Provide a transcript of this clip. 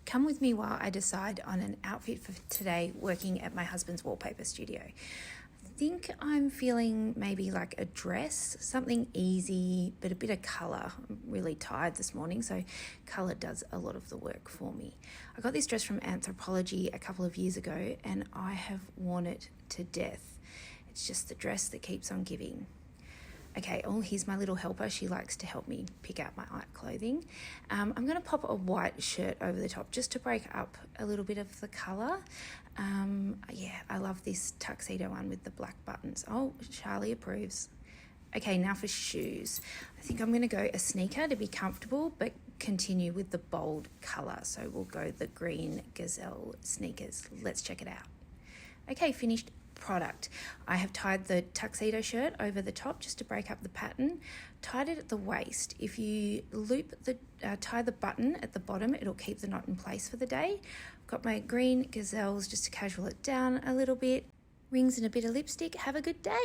Come with me while I decide on an outfit for today working at my husband's wallpaper studio. I think I'm feeling maybe like a dress, something easy, but a bit of colour. I'm really tired this morning, so colour does a lot of the work for me. I got this dress from Anthropologie a couple of years ago and I have worn it to death. It's just the dress that keeps on giving. Okay, here's my little helper. She likes to help me pick out my clothing. I'm going to pop a white shirt over the top just to break up a little bit of the colour. Yeah, I love this tuxedo one with the black buttons. Oh, Charlie approves. Okay, now for shoes. I think I'm going to go a sneaker to be comfortable, but continue with the bold colour. So we'll go the green Gazelle sneakers. Let's check it out. Okay, finished product. I have tied the tuxedo shirt over the top just to break up the pattern, tied it at the waist. If you tie the button at the bottom, it'll keep the knot in place for the day. I've got my green Gazelles just to casual it down a little bit, rings and a bit of lipstick. Have a good day.